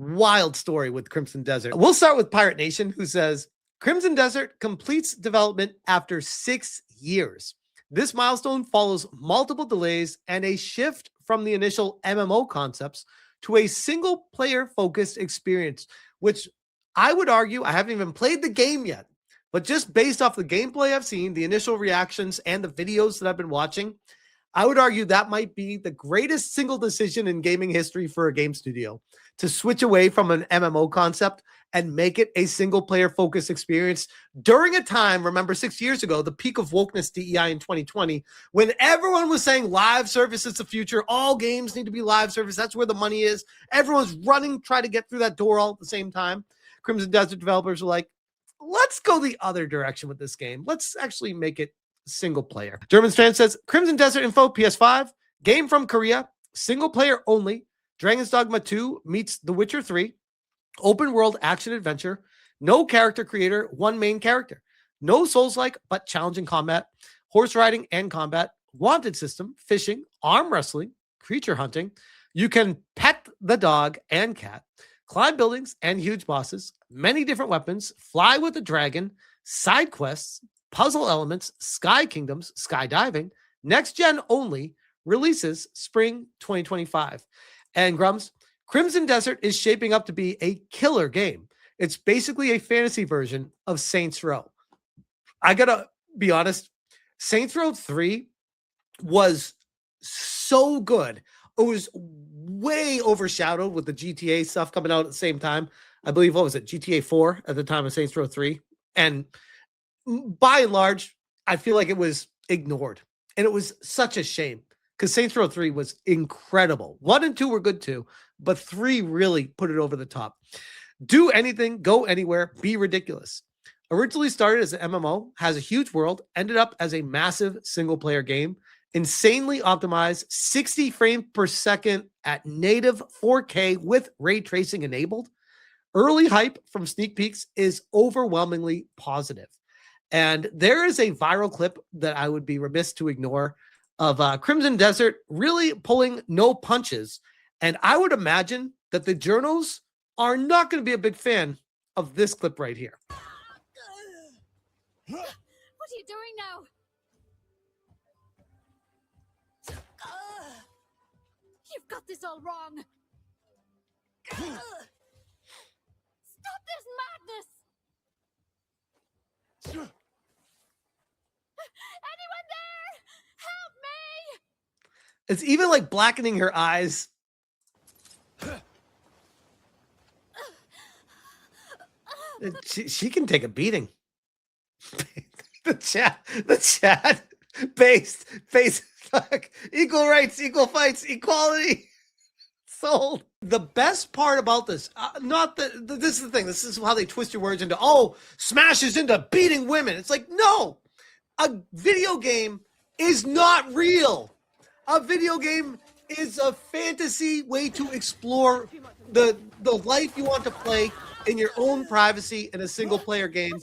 wild story with Crimson Desert. We'll start with Pirate Nation, who says, Crimson Desert completes development after 6 years. This milestone follows multiple delays and a shift from the initial MMO concepts to a single-player focused experience, which I would argue, I haven't even played the game yet, but just based off the gameplay I've seen, the initial reactions, and the videos that I've been watching, I would argue that might be the greatest single decision in gaming history for a game studio, to switch away from an MMO concept and make it a single-player focused experience during a time, remember 6 years ago, the peak of wokeness DEI in 2020, when everyone was saying live service is the future, all games need to be live service, that's where the money is. Everyone's running, trying to get through that door all at the same time. Crimson Desert developers are like, let's go the other direction with this game. Let's actually make it single player. German fan says, Crimson Desert info, PS5, game from Korea, single player only. Dragon's Dogma 2 meets The Witcher 3, open world action adventure, no character creator, one main character, no Souls-like but challenging combat, horse riding and combat, wanted system, fishing, arm wrestling, creature hunting. You can pet the dog and cat, climb buildings and huge bosses, many different weapons, fly with a dragon, side quests, puzzle elements, sky kingdoms, skydiving, next gen only, releases spring 2025. And Grums, Crimson Desert is shaping up to be a killer game. It's basically a fantasy version of Saints Row. I gotta be honest, Saints Row 3 was so good. It was way overshadowed with the GTA stuff coming out at the same time. I believe, what was it, GTA 4 at the time of Saints Row 3? And by and large, I feel like it was ignored. And it was such a shame, because Saints Row 3 was incredible. 1 and 2 were good too, but 3 really put it over the top. Do anything, go anywhere, be ridiculous. Originally started as an MMO, has a huge world, ended up as a massive single-player game, insanely optimized, 60 frames per second at native 4K with ray tracing enabled. Early hype from sneak peeks is overwhelmingly positive. And there is a viral clip that I would be remiss to ignore of Crimson Desert really pulling no punches. And I would imagine that the journals are not going to be a big fan of this clip right here. What are you doing now? You've got this all wrong. Stop this madness! Anyone there? Help me! It's even like blackening her eyes. She can take a beating. the chat based like, equal rights, equal fights, equality. Sold. The best part about this, this is the thing. This is how they twist your words into, oh, Smash is into beating women. It's like, no, a video game is not real. A video game is a fantasy way to explore the life you want to play in your own privacy in a single player game.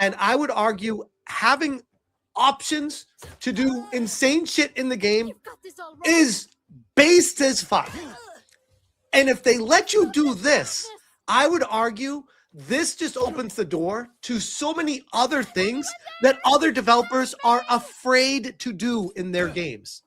And I would argue having options to do insane shit in the game is based as fuck. And if they let you do this, I would argue this just opens the door to so many other things that other developers are afraid to do in their games.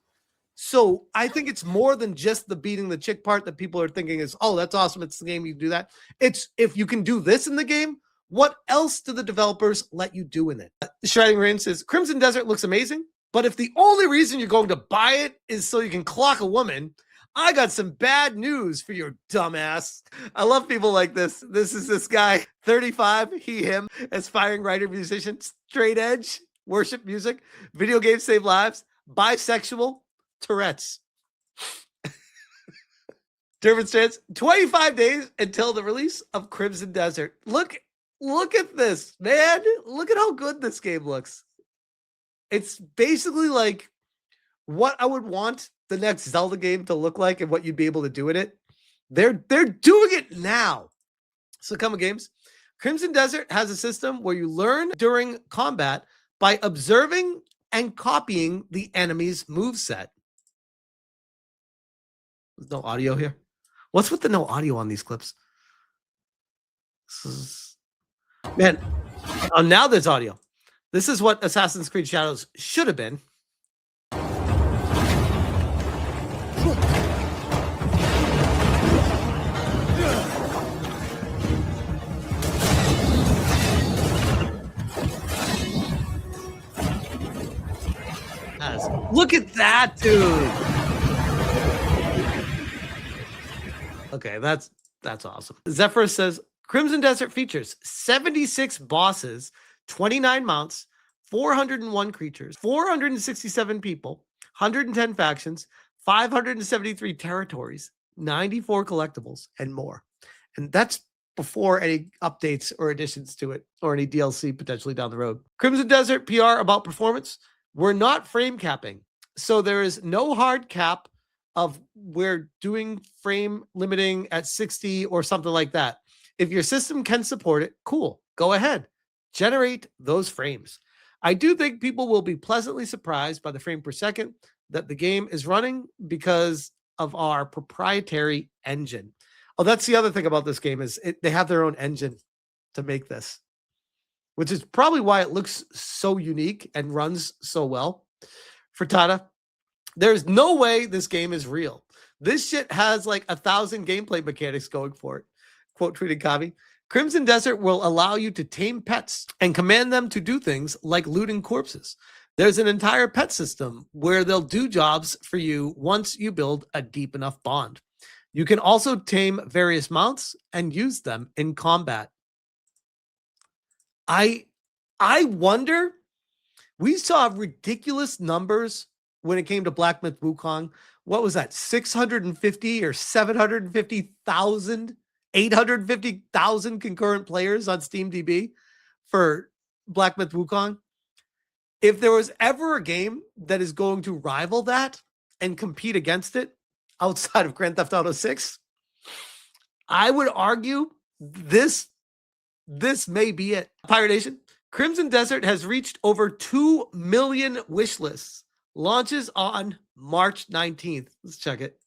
So I think it's more than just the beating the chick part that people are thinking is, oh, that's awesome, it's the game, you can do that. It's, if you can do this in the game, what else do the developers let you do in it? Shredding Rain says, Crimson Desert looks amazing, but if the only reason you're going to buy it is so you can clock a woman, I got some bad news for your dumbass. I love people like this. This is this guy, 35, he, him, aspiring writer, musician, straight edge, worship music, video games save lives, bisexual, Tourette's. Durban stands 25 days until the release of Crimson Desert. Look at this, man. Look at how good this game looks. It's basically like what I would want the next Zelda game to look like and what you'd be able to do in it. They're doing it now. So come on, games. Crimson Desert has a system where you learn during combat by observing and copying the enemy's moveset. There's no audio here. What's with the no audio on these clips? Man, oh, now there's audio. This is what Assassin's Creed Shadows should have been. Look at that, dude. Okay, that's awesome. Zephyr says Crimson Desert features 76 bosses, 29 mounts, 401 creatures, 467 people, 110 factions, 573 territories, 94 collectibles, and more. And that's before any updates or additions to it or any DLC potentially down the road. Crimson Desert PR about performance. We're not frame capping. So there is no hard cap of we're doing frame limiting at 60 or something like that. If your system can support it, cool. Go ahead. Generate those frames. I do think people will be pleasantly surprised by the frame per second that the game is running because of our proprietary engine. Oh, that's the other thing about this game is they have their own engine to make this, which is probably why it looks so unique and runs so well. Frittata, there's no way this game is real. This shit has like 1,000 gameplay mechanics going for it. Quote tweeted Kavi. Crimson Desert will allow you to tame pets and command them to do things like looting corpses. There's an entire pet system where they'll do jobs for you once you build a deep enough bond. You can also tame various mounts and use them in combat. I wonder, we saw ridiculous numbers when it came to Black Myth Wukong. What was that? 650 or 750,000, 850,000 concurrent players on SteamDB for Black Myth Wukong. If there was ever a game that is going to rival that and compete against it outside of Grand Theft Auto 6, I would argue this may be it. Pirate Nation, Crimson Desert has reached over 2 million wish lists. Launches on March 19th. Let's check it.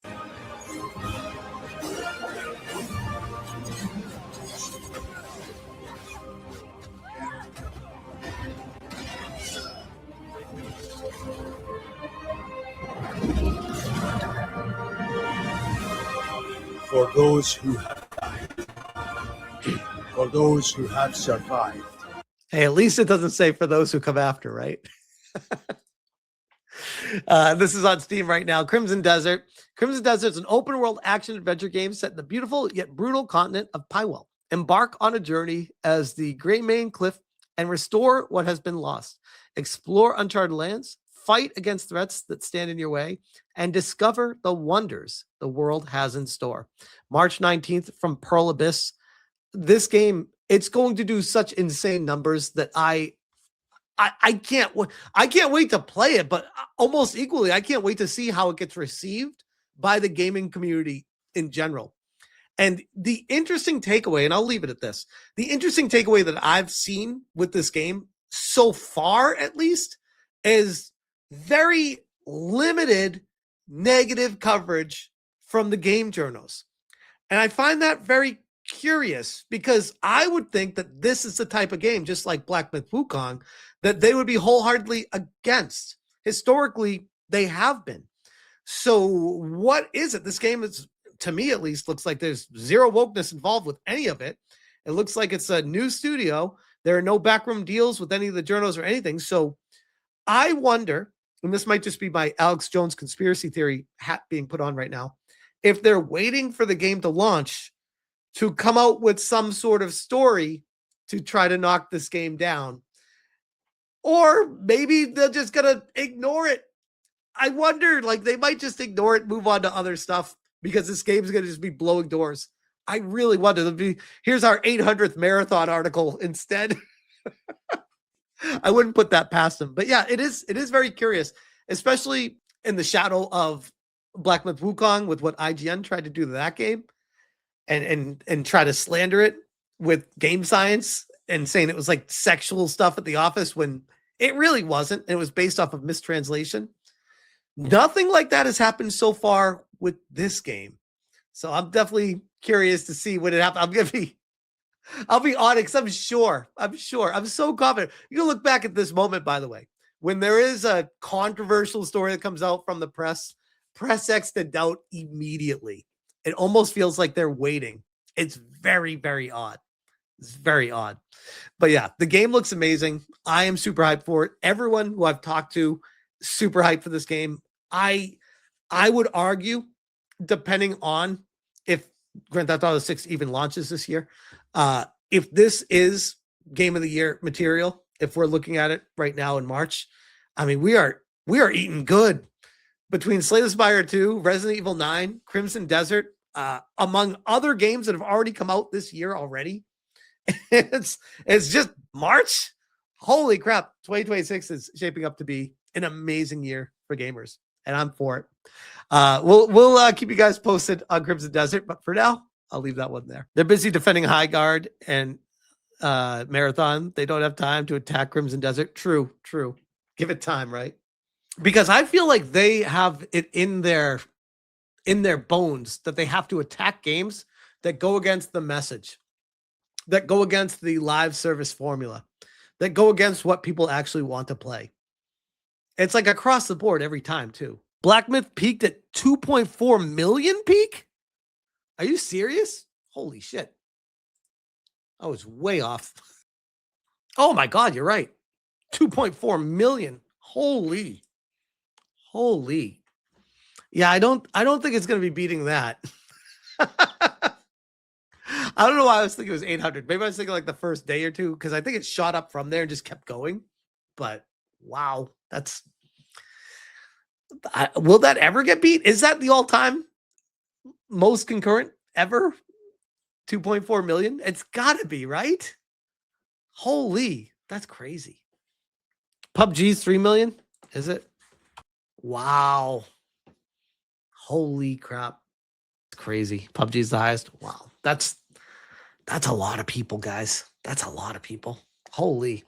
For those who have died, for those who have survived. Hey, at least it doesn't say for those who come after, right? This is on Steam right now. Crimson Desert. Crimson Desert is an open world action adventure game set in the beautiful yet brutal continent of Pywell. Embark on a journey as the Greymane Cliff and restore what has been lost. Explore uncharted lands, fight against threats that stand in your way, and discover the wonders the world has in store. March 19th from Pearl Abyss. This game, it's going to do such insane numbers that I can't wait to play it, but almost equally, I can't wait to see how it gets received by the gaming community in general. And the interesting takeaway, and I'll leave it at this, the interesting takeaway that I've seen with this game so far, at least, is very limited negative coverage from the game journals. And I find that very curious because I would think that this is the type of game, just like Black Myth Wukong, that they would be wholeheartedly against. Historically, they have been. So what is it? This game is, to me at least, looks like there's zero wokeness involved with any of it. It looks like it's a new studio. There are no backroom deals with any of the journals or anything. So I wonder, and this might just be my Alex Jones conspiracy theory hat being put on right now, if they're waiting for the game to launch to come out with some sort of story to try to knock this game down. Or maybe they're just going to ignore it. I wonder, like, they might just ignore it, move on to other stuff because this game's going to just be blowing doors. I really wonder. Here's our 800th marathon article instead. I wouldn't put that past them. But yeah, it is very curious, especially in the shadow of Black Myth Wukong with what IGN tried to do to that game and try to slander it with game science and saying it was like sexual stuff at the office when it really wasn't. It was based off of mistranslation. Nothing like that has happened so far with this game. So I'm definitely curious to see what it happens. I'll be honest. I'm sure. I'm so confident. You can look back at this moment, by the way, when there is a controversial story that comes out from the press X to doubt immediately. It almost feels like they're waiting. It's very, very odd. It's very odd. But yeah, the game looks amazing. I am super hyped for it. Everyone who I've talked to, super hyped for this game. I would argue, depending on if Grand Theft Auto 6 even launches this year, if this is game of the year material, if we're looking at it right now in March, I mean, we are eating good between Slay the Spire 2, Resident Evil 9, Crimson Desert, among other games that have already come out this year already. It's just March. Holy crap. 2026 is shaping up to be an amazing year for gamers, and I'm for it. We'll keep you guys posted on Crimson Desert, but for now, I'll leave that one there. They're busy defending High Guard and Marathon. They don't have time to attack Crimson Desert. True. Give it time, right? Because I feel like they have it in their bones that they have to attack games that go against the message, that go against the live service formula, that go against what people actually want to play. It's like across the board every time, too. Black Myth peaked at 2.4 million peak? Are you serious? Holy shit. I was way off. Oh my God, you're right. 2.4 million. Holy. Yeah, I don't think it's going to be beating that. I don't know why I was thinking it was 800. Maybe I was thinking like the first day or two, because I think it shot up from there and just kept going. But wow, will that ever get beat? Is that the all-time most concurrent ever? 2.4 million? It's got to be, right? Holy, that's crazy. PUBG's 3 million? Is it? Wow. Holy crap. It's crazy. PUBG's the highest. Wow. That's a lot of people, guys. That's a lot of people. Holy.